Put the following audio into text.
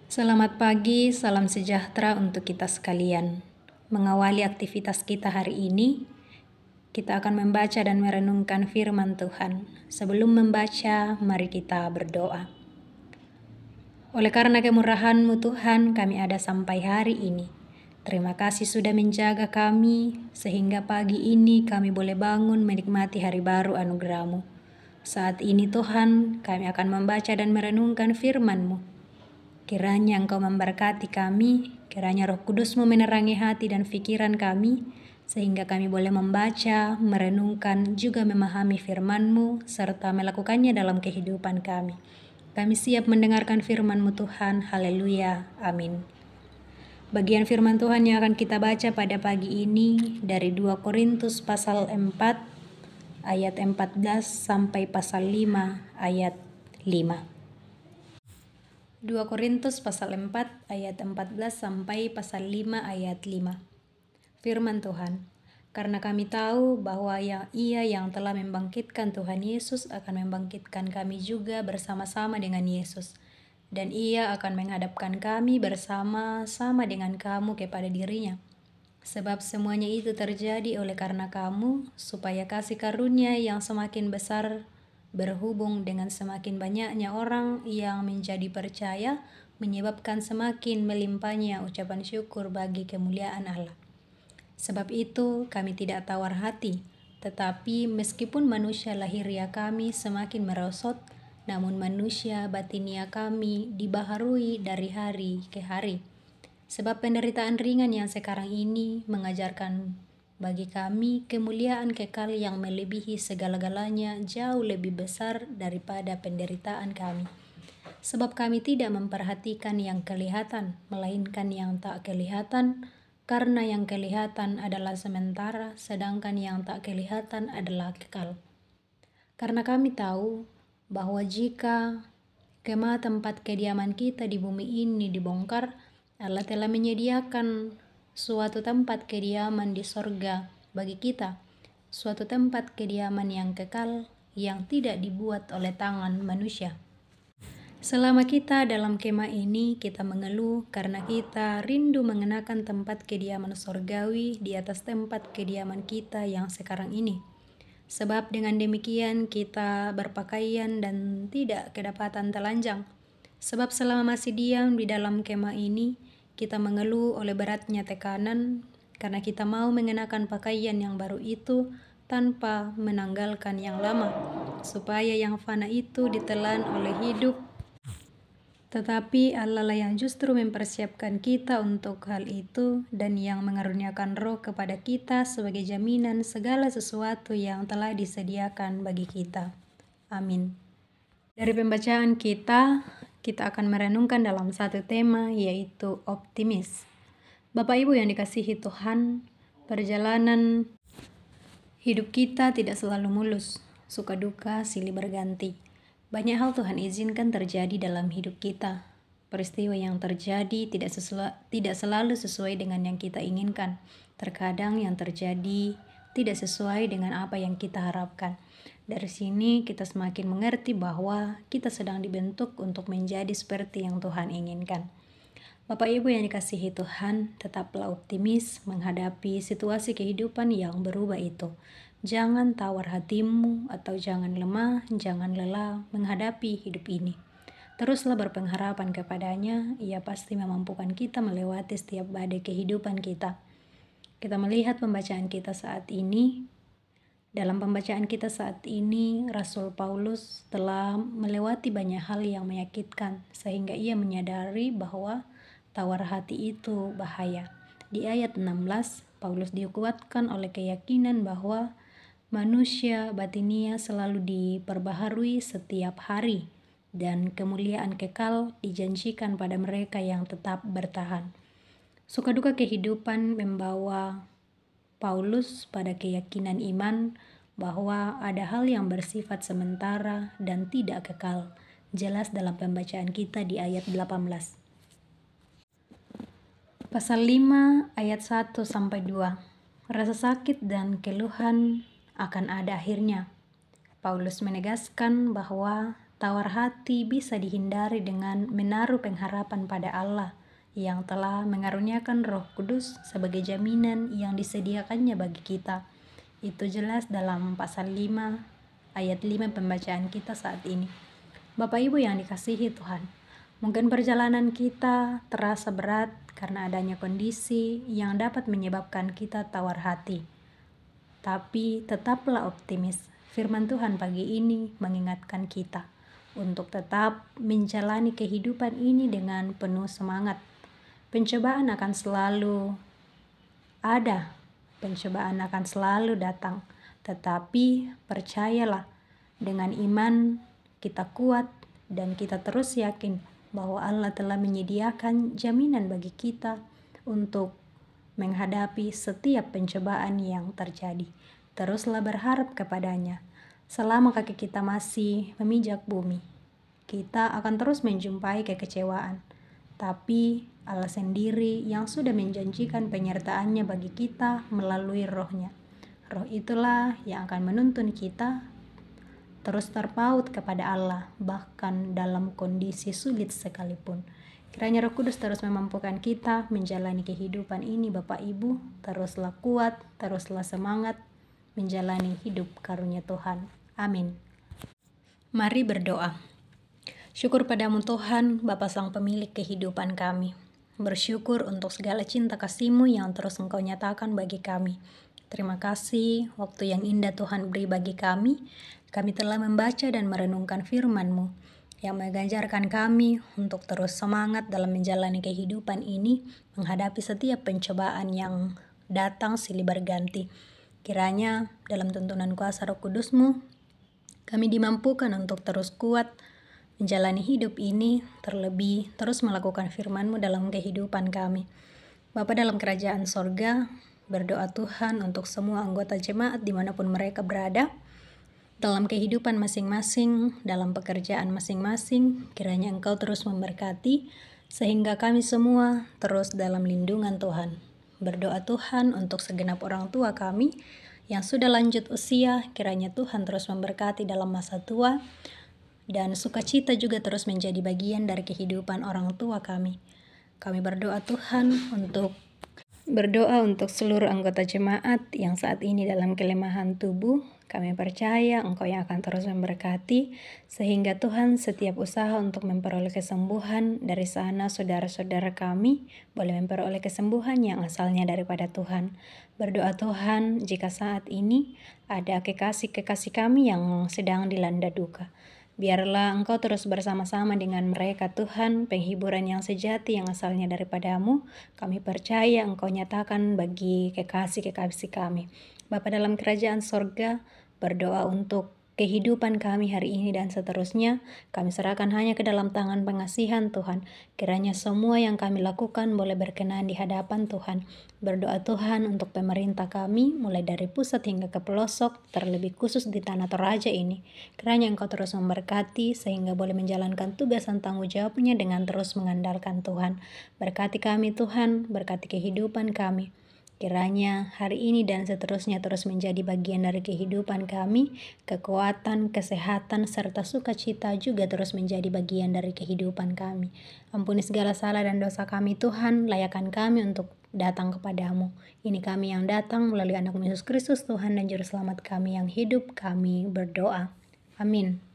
Selamat pagi, salam sejahtera untuk kita sekalian. Mengawali aktivitas kita hari ini, kita akan membaca dan merenungkan firman Tuhan. Sebelum membaca, mari kita berdoa. Oleh karena kemurahan-Mu Tuhan, kami ada sampai hari ini. Terima kasih sudah menjaga kami, sehingga pagi ini kami boleh bangun menikmati hari baru anugerah-Mu. Saat ini Tuhan, kami akan membaca dan merenungkan firman-Mu. Kiranya Engkau memberkati kami, kiranya Roh Kudus-Mu menerangi hati dan pikiran kami, sehingga kami boleh membaca, merenungkan, juga memahami firman-Mu, serta melakukannya dalam kehidupan kami. Kami siap mendengarkan firman-Mu Tuhan, haleluya, amin. Bagian firman Tuhan yang akan kita baca pada pagi ini dari 2 Korintus pasal 4 ayat 14 sampai pasal 5 ayat 5. 2 Korintus pasal 4 ayat 14 sampai pasal 5 ayat 5. Firman Tuhan, karena kami tahu bahwa Ia yang telah membangkitkan Tuhan Yesus akan membangkitkan kami juga bersama-sama dengan Yesus. Dan Ia akan menghadapkan kami bersama-sama dengan kamu kepada dirinya. Sebab semuanya itu terjadi oleh karena kamu, supaya kasih karunia yang semakin besar berhubung dengan semakin banyaknya orang yang menjadi percaya, menyebabkan semakin melimpahnya ucapan syukur bagi kemuliaan Allah. Sebab itu kami tidak tawar hati, tetapi meskipun manusia lahiriah kami semakin merosot, namun manusia batinia kami dibaharui dari hari ke hari. Sebab penderitaan ringan yang sekarang ini mengajarkan bagi kami kemuliaan kekal yang melebihi segala-galanya jauh lebih besar daripada penderitaan kami. Sebab kami tidak memperhatikan yang kelihatan, melainkan yang tak kelihatan, karena yang kelihatan adalah sementara, sedangkan yang tak kelihatan adalah kekal. Karena kami tahu bahwa jika kemah tempat kediaman kita di bumi ini dibongkar, Allah telah menyediakan suatu tempat kediaman di sorga bagi kita, suatu tempat kediaman yang kekal yang tidak dibuat oleh tangan manusia. Selama kita dalam kemah ini, kita mengeluh karena kita rindu mengenakan tempat kediaman sorgawi di atas tempat kediaman kita yang sekarang ini. Sebab dengan demikian kita berpakaian dan tidak kedapatan telanjang. Sebab selama masih diam di dalam kemah ini, kita mengeluh oleh beratnya tekanan, karena kita mau mengenakan pakaian yang baru itu tanpa menanggalkan yang lama, supaya yang fana itu ditelan oleh hidup. Tetapi Allah lah yang justru mempersiapkan kita untuk hal itu dan yang mengaruniakan Roh kepada kita sebagai jaminan segala sesuatu yang telah disediakan bagi kita. Amin. Dari pembacaan kita akan merenungkan dalam satu tema, yaitu optimis. Bapak Ibu yang dikasihi Tuhan, perjalanan hidup kita tidak selalu mulus, suka duka silih berganti. Banyak hal Tuhan izinkan terjadi dalam hidup kita. Peristiwa yang terjadi tidak selalu sesuai dengan yang kita inginkan. Terkadang yang terjadi tidak sesuai dengan apa yang kita harapkan. Dari sini kita semakin mengerti bahwa kita sedang dibentuk untuk menjadi seperti yang Tuhan inginkan. Bapak Ibu yang dikasihi Tuhan, tetaplah optimis menghadapi situasi kehidupan yang berubah itu. Jangan tawar hatimu atau jangan lemah, jangan lelah menghadapi hidup ini. Teruslah berpengharapan kepadanya, Ia pasti memampukan kita melewati setiap badai kehidupan kita. Kita melihat pembacaan kita saat ini. Dalam pembacaan kita saat ini, Rasul Paulus telah melewati banyak hal yang menyakitkan, sehingga ia menyadari bahwa tawar hati itu bahaya. Di ayat 16, Paulus dikuatkan oleh keyakinan bahwa manusia batinia selalu diperbaharui setiap hari, dan kemuliaan kekal dijanjikan pada mereka yang tetap bertahan. Suka duka kehidupan membawa Paulus pada keyakinan iman bahwa ada hal yang bersifat sementara dan tidak kekal, jelas dalam pembacaan kita di ayat 18. Pasal 5 ayat 1-2. Rasa sakit dan keluhan akan ada akhirnya. Paulus menegaskan bahwa Tawar hati bisa dihindari dengan menaruh pengharapan pada Allah yang telah mengaruniakan Roh Kudus sebagai jaminan yang disediakannya bagi kita. Itu jelas dalam pasal 5 ayat 5 pembacaan kita saat ini. Bapak Ibu yang dikasihi Tuhan, mungkin perjalanan kita terasa berat karena adanya kondisi yang dapat menyebabkan kita tawar hati. Tapi tetaplah optimis. Firman Tuhan pagi ini mengingatkan kita untuk tetap menjalani kehidupan ini dengan penuh semangat. Pencobaan akan selalu ada, pencobaan akan selalu datang, tetapi percayalah, dengan iman kita kuat dan kita terus yakin bahwa Allah telah menyediakan jaminan bagi kita untuk menghadapi setiap pencobaan yang terjadi. Teruslah berharap kepadanya. Selama kaki kita masih memijak bumi, kita akan terus menjumpai kekecewaan. Tapi Allah sendiri yang sudah menjanjikan penyertaannya bagi kita melalui Roh-Nya. Roh itulah yang akan menuntun kita terus terpaut kepada Allah, bahkan dalam kondisi sulit sekalipun. Kiranya Roh Kudus terus memampukan kita menjalani kehidupan ini, Bapak Ibu. Teruslah kuat, teruslah semangat menjalani hidup karunia Tuhan. Amin. Mari berdoa. Syukur padamu Tuhan, Bapa Sang Pemilik kehidupan kami. Bersyukur untuk segala cinta kasih-Mu yang terus Engkau nyatakan bagi kami. Terima kasih waktu yang indah Tuhan beri bagi kami. Kami telah membaca dan merenungkan firman-Mu yang mengajarkan kami untuk terus semangat dalam menjalani kehidupan ini, menghadapi setiap pencobaan yang datang silih berganti. Kiranya dalam tuntunan kuasa Roh Kudus-Mu, kami dimampukan untuk terus kuat menjalani hidup ini, terlebih terus melakukan firman-Mu dalam kehidupan kami. Bapa dalam kerajaan sorga, berdoa Tuhan untuk semua anggota jemaat dimanapun mereka berada, dalam kehidupan masing-masing, dalam pekerjaan masing-masing, kiranya Engkau terus memberkati, sehingga kami semua terus dalam lindungan Tuhan. Berdoa Tuhan untuk segenap orang tua kami yang sudah lanjut usia, kiranya Tuhan terus memberkati dalam masa tua, dan sukacita juga terus menjadi bagian dari kehidupan orang tua kami. Kami berdoa Tuhan untuk seluruh anggota jemaat yang saat ini dalam kelemahan tubuh. Kami percaya Engkau yang akan terus memberkati, sehingga Tuhan setiap usaha untuk memperoleh kesembuhan dari sana saudara-saudara kami boleh memperoleh kesembuhan yang asalnya daripada Tuhan. Berdoa Tuhan jika saat ini ada kekasih-kekasih kami yang sedang dilanda duka. Biarlah Engkau terus bersama-sama dengan mereka Tuhan, penghiburan yang sejati yang asalnya daripada-Mu. Kami percaya Engkau nyatakan bagi kekasih-kekasih kami. Bapa dalam kerajaan sorga, berdoa untuk kehidupan kami hari ini dan seterusnya, kami serahkan hanya ke dalam tangan pengasihan Tuhan. Kiranya semua yang kami lakukan boleh berkenan di hadapan Tuhan. Berdoa Tuhan untuk pemerintah kami, mulai dari pusat hingga ke pelosok, terlebih khusus di Tanah Toraja ini. Kiranya Engkau terus memberkati, sehingga boleh menjalankan tugas dan tanggung jawabnya dengan terus mengandalkan Tuhan. Berkati kami Tuhan, berkati kehidupan kami. Kiranya hari ini dan seterusnya terus menjadi bagian dari kehidupan kami, kekuatan, kesehatan, serta sukacita juga terus menjadi bagian dari kehidupan kami. Ampuni segala salah dan dosa kami Tuhan, layakkan kami untuk datang kepadamu. Ini kami yang datang melalui anak Yesus Kristus Tuhan dan Juru Selamat kami yang hidup, kami berdoa. Amin.